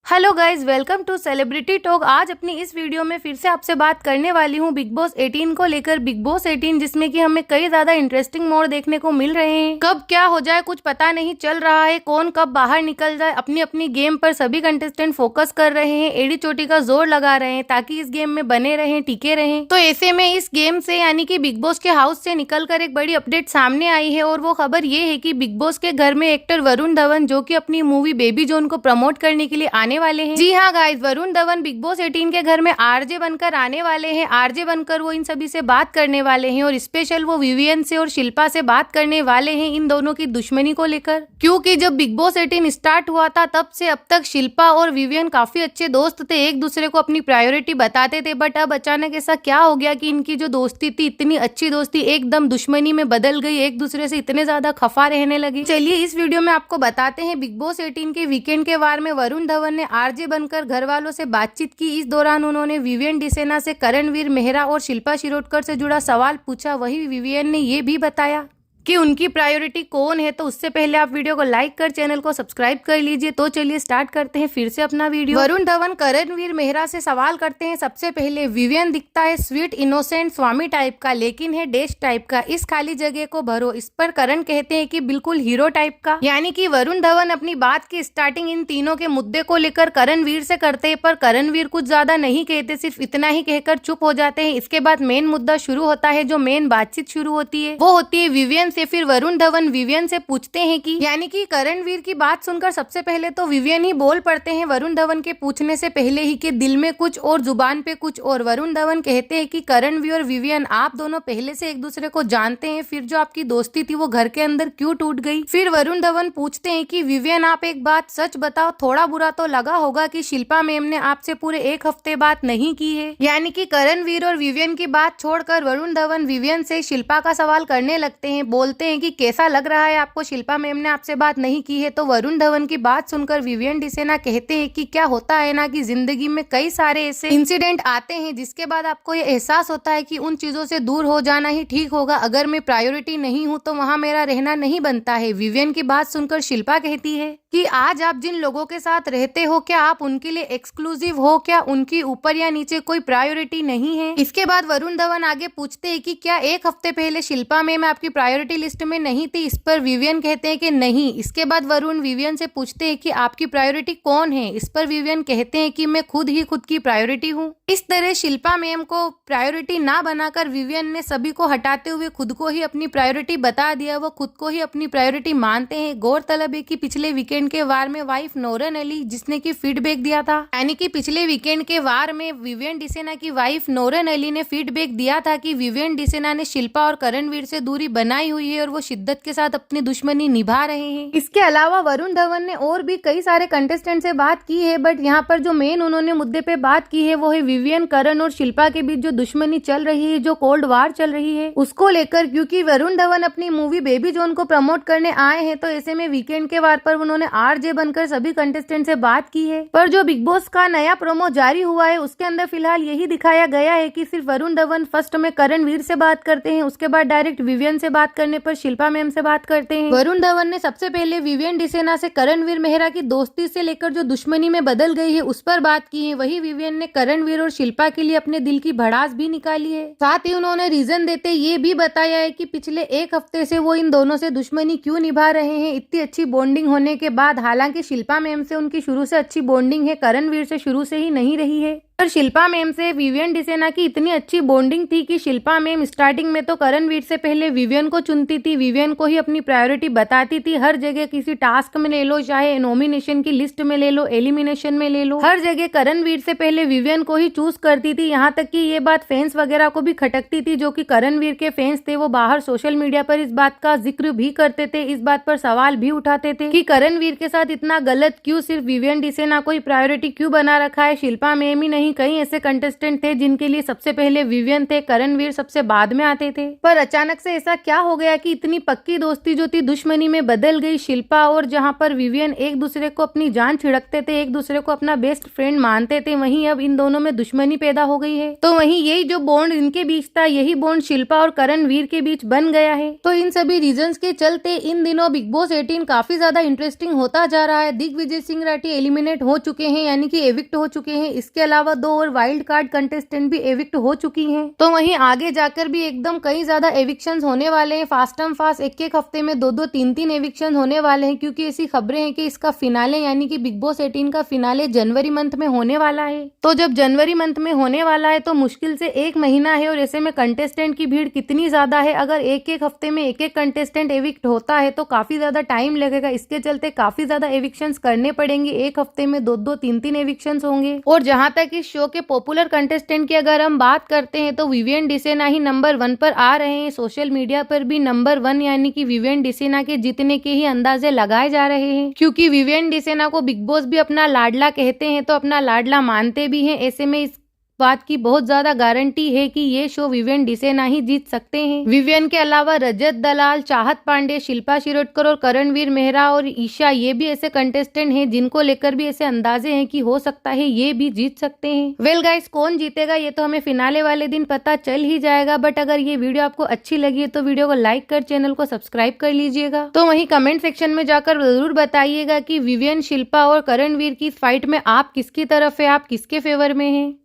Hello guys, welcome to celebrity talk. आज अपनी इस वीडियो में फिर से आपसे बात करने वाली हूँ बिग बॉस 18 को लेकर। बिग बॉस 18 जिसमें कि हमें कई ज्यादा इंटरेस्टिंग मोड़ देखने को मिल रहे हैं। कब क्या हो जाए कुछ पता नहीं चल रहा है, कौन कब बाहर निकल जाए। अपनी अपनी गेम पर सभी कंटेस्टेंट फोकस कर रहे हैं, एड़ी चोटी का जोर लगा रहे हैं ताकि इस गेम में बने रहें, टिके रहें। तो ऐसे में इस गेम से यानी कि बिग बॉस के हाउस से निकलकर एक बड़ी अपडेट सामने आई है और वो खबर ये है कि बिग बॉस के घर में एक्टर वरुण धवन, जो कि अपनी मूवी बेबी जॉन को प्रमोट करने के लिए आने वाले हैं। जी हाँ guys, Varun Dhawan big boss 18 के घर में आरजे बनकर आने वाले हैं। आरजे बनकर वो इन सभी से बात करने वाले हैं और स्पेशल वो विवियन से और शिल्पा से बात करने वाले हैं इन दोनों की दुश्मनी को लेकर। क्योंकि जब बिग बॉस 18 स्टार्ट हुआ था तब से अब तक शिल्पा और विवियन काफी अच्छे दोस्त थे, एक दूसरे को अपनी प्रायोरिटी बताते थे। बट अब अचानक ऐसा क्या हो गया कि इनकी जो दोस्ती थी, इतनी अच्छी दोस्ती, एकदम दुश्मनी में बदल गई, एक दूसरे से इतने ज्यादा खफा रहने लगी। चलिए इस वीडियो में आपको बताते हैं बिग बॉस 18 के वीकेंड के वार में वरुण धवन ने आरजे बनकर घर वालों से बातचीत की। इस दौरान उन्होंने विवियन डिसेना से करणवीर मेहरा और शिल्पा शिरोडकर से जुड़ा सवाल पूछा। वही विवियन ने ये भी बताया कि उनकी प्रायोरिटी कौन है। तो उससे पहले आप वीडियो को लाइक कर चैनल को सब्सक्राइब कर लीजिए। तो चलिए स्टार्ट करते हैं फिर से अपना वीडियो। वरुण धवन करणवीर मेहरा से सवाल करते हैं। सबसे पहले विवियन दिखता है स्वीट इनोसेंट स्वामी टाइप का, लेकिन है डैश टाइप का, इस खाली जगह को भरो। इस पर करण कहते हैं कि बिल्कुल हीरो टाइप का। यानी कि वरुण धवन अपनी बात की स्टार्टिंग इन तीनों के मुद्दे को लेकर करणवीर से करते हैं, पर करणवीर कुछ ज्यादा नहीं कहते, सिर्फ इतना ही कहकर चुप हो जाते हैं। इसके बाद मेन मुद्दा शुरू होता है, जो मेन बातचीत शुरू होती है वो होती है विवियन से। फिर वरुण धवन विवियन से पूछते हैं कि यानी कि करणवीर की बात सुनकर सबसे पहले तो विवियन ही बोल पड़ते हैं वरुण धवन के पूछने से पहले ही कि दिल में कुछ और जुबान पे कुछ और। वरुण धवन कहते हैं कि करणवीर और विवियन आप दोनों पहले से एक दूसरे को जानते हैं, फिर जो आपकी दोस्ती थी वो घर के अंदर क्यों टूट गई। फिर वरुण धवन पूछते हैं कि विवियन आप एक बात सच बताओ, थोड़ा बुरा तो लगा होगा कि शिल्पा मैम ने आपसे पूरे एक हफ्ते बात नहीं की है। यानी कि करणवीर और विवियन की बात छोड़कर वरुण धवन विवियन से शिल्पा का सवाल करने लगते हैं। बोलते हैं कि कैसा लग रहा है आपको, शिल्पा मैम ने आपसे बात नहीं की है। तो वरुण धवन की बात सुनकर विवियन डिसेना कहते हैं कि क्या होता है ना कि जिंदगी में कई सारे ऐसे इंसिडेंट आते हैं जिसके बाद आपको ये एहसास होता है कि उन चीजों से दूर हो जाना ही ठीक होगा। अगर मैं प्रायोरिटी नहीं हूँ तो वहाँ मेरा रहना नहीं बनता है। विवियन की बात सुनकर शिल्पा कहती है कि आज आप जिन लोगों के साथ रहते हो, क्या आप उनके लिए एक्सक्लूसिव हो, क्या उनकी ऊपर या नीचे कोई प्रायोरिटी नहीं है। इसके बाद वरुण धवन आगे पूछते हैं कि क्या एक हफ्ते पहले शिल्पा मैम आपकी प्रायोरिटी लिस्ट में नहीं थी। इस पर विवियन कहते हैं कि नहीं। इसके बाद वरुण विवियन से पूछते हैं कि आपकी प्रायोरिटी कौन है। इस पर विवियन कहते हैं कि मैं खुद ही खुद की प्रायोरिटी हूँ। इस तरह शिल्पा मैम को प्रायोरिटी ना बनाकर विवियन ने सभी को हटाते हुए खुद को ही अपनी प्रायोरिटी बता दिया। वो खुद को ही अपनी प्रायोरिटी मानते हैं। गौरतलब है कि पिछले वीकेंड के वार में वाइफ नोरन अली जिसने की फीडबैक दिया था, यानी कि पिछले वीकेंड के वार में विवियन डिसेना की वाइफ नोरन अली ने फीडबैक दिया था कि विवियन डिसेना ने शिल्पा और करणवीर से दूरी बनाई हुई है और वो शिद्दत के साथ अपनी दुश्मनी निभा रहे हैं। इसके अलावा वरुण धवन ने और भी कई सारे कंटेस्टेंट से बात की है, बट यहाँ पर जो मेन उन्होंने मुद्दे पे बात की है वो है विवियन, करण और शिल्पा के बीच जो दुश्मनी चल रही है, जो कोल्ड वार चल रही है उसको लेकर। क्योंकि वरुण धवन अपनी मूवी बेबी जॉन को प्रमोट करने आए हैं, तो ऐसे में वीकेंड के वार पर उन्होंने आरजे बनकर सभी कंटेस्टेंट से बात की है। पर जो बिग बॉस का नया प्रोमो जारी हुआ है उसके अंदर फिलहाल यही दिखाया गया है कि सिर्फ वरुण धवन फर्स्ट में करणवीर से बात करते हैं, उसके बाद डायरेक्ट विवियन से बात करने पर शिल्पा मैम से बात करते हैं। वरुण धवन ने सबसे पहले विवियन डिसेना से करणवीर मेहरा की दोस्ती से लेकर जो दुश्मनी में बदल गई है उस पर बात की है। वही विवियन ने करणवीर और शिल्पा के लिए अपने दिल की भड़ास भी निकाली है। साथ ही उन्होंने रीजन देते ये भी बताया है कि पिछले एक हफ्ते से वो इन दोनों से दुश्मनी क्यों निभा रहे हैं, इतनी अच्छी बॉन्डिंग होने के बाद। हालांकि शिल्पा मैम से उनकी शुरू से अच्छी बॉन्डिंग है, करणवीर से शुरू से ही नहीं रही है। पर शिल्पा मैम से विवियन डिसेना की इतनी अच्छी बॉन्डिंग थी कि शिल्पा मैम स्टार्टिंग में तो करणवीर से पहले विवियन को चुनती थी, विवियन को ही अपनी प्रायोरिटी बताती थी। हर जगह किसी टास्क में ले लो, चाहे नॉमिनेशन की लिस्ट में ले लो, एलिमिनेशन में ले लो, हर जगह करणवीर से पहले विवियन को ही चूज करती थी। यहाँ तक कि ये बात फैंस वगैरह को भी खटकती थी, जो कि करणवीर के फैंस थे वो बाहर सोशल मीडिया पर इस बात का जिक्र भी करते थे, इस बात पर सवाल भी उठाते थे कि करणवीर के साथ इतना गलत क्यों, सिर्फ विवियन डिसेना को ही प्रायोरिटी क्यों बना रखा है, शिल्पा मैम ही नहीं नहीं कई ऐसे कंटेस्टेंट थे जिनके लिए सबसे पहले विवियन थे, करणवीर सबसे बाद में आते थे। पर अचानक से ऐसा क्या हो गया कि इतनी पक्की दोस्ती जो थी दुश्मनी में बदल गई। शिल्पा और जहां पर विवियन एक दूसरे को अपनी जान छिड़कते थे, एक दूसरे को अपना बेस्ट फ्रेंड मानते थे, वहीं अब इन दोनों में दुश्मनी पैदा हो गई है। तो वहीं यही जो बॉन्ड इनके बीच था, यही बॉन्ड शिल्पा और करणवीर के बीच बन गया है। तो इन सभी रीजंस के चलते इन दिनों बिग बॉस 18 काफी ज्यादा इंटरेस्टिंग होता जा रहा है। दिग्विजय सिंह राठी एलिमिनेट हो चुके हैं, यानी कि एविक्ट हो चुके हैं। इसके अलावा 2 और वाइल्ड कार्ड कंटेस्टेंट भी एविक्ट हो चुकी हैं। तो वहीं आगे जाकर भी एकदम कई ज्यादा एविक्शंस होने वाले हैं। फास्टम फास्ट एक हफ्ते में 2-2, 3-3 एविक्शन होने वाले हैं, क्योंकि ऐसी खबरें हैं कि इसका फिनाले यानी कि बिग बॉस 18 का फिनाले जनवरी मंथ में होने वाला है। तो जब जनवरी मंथ में होने वाला है तो मुश्किल से 1 महीना है, और ऐसे में कंटेस्टेंट की भीड़ कितनी ज्यादा है। अगर एक हफ्ते में एक कंटेस्टेंट एविक्ट होता है तो काफी ज्यादा टाइम लगेगा। इसके चलते काफी ज्यादा एविक्शंस करने पड़ेंगे। एक हफ्ते में 2-2, 3-3 एविक्शंस होंगे। और जहां तक इस शो के पॉपुलर कंटेस्टेंट की अगर हम बात करते हैं तो विवियन डिसेना ही नंबर 1 पर आ रहे हैं। सोशल मीडिया पर भी नंबर 1 यानी कि विवियन डिसेना के जीतने के ही अंदाजे लगाए जा रहे हैं, क्योंकि विवियन डिसेना को बिग बॉस भी अपना लाडला कहते हैं, तो अपना लाडला मानते भी हैं। ऐसे में इस बात की बहुत ज्यादा गारंटी है कि ये शो विवियन डिसेना ही जीत सकते हैं। विवियन के अलावा रजत दलाल, चाहत पांडे, शिल्पा शिरोडकर और करणवीर मेहरा और ईशा, ये भी ऐसे कंटेस्टेंट हैं जिनको लेकर भी ऐसे अंदाजे हैं कि हो सकता है ये भी जीत सकते हैं। वेल गाइस, कौन जीतेगा ये तो हमें फिनाले वाले दिन पता चल ही जाएगा। बट अगर ये वीडियो आपको अच्छी लगी है तो वीडियो को लाइक कर चैनल को सब्सक्राइब कर लीजिएगा। तो वहीं कमेंट सेक्शन में जाकर जरूर बताइएगा कि विवियन, शिल्पा और करणवीर की फाइट में आप किसकी तरफ है, आप किसके फेवर में है।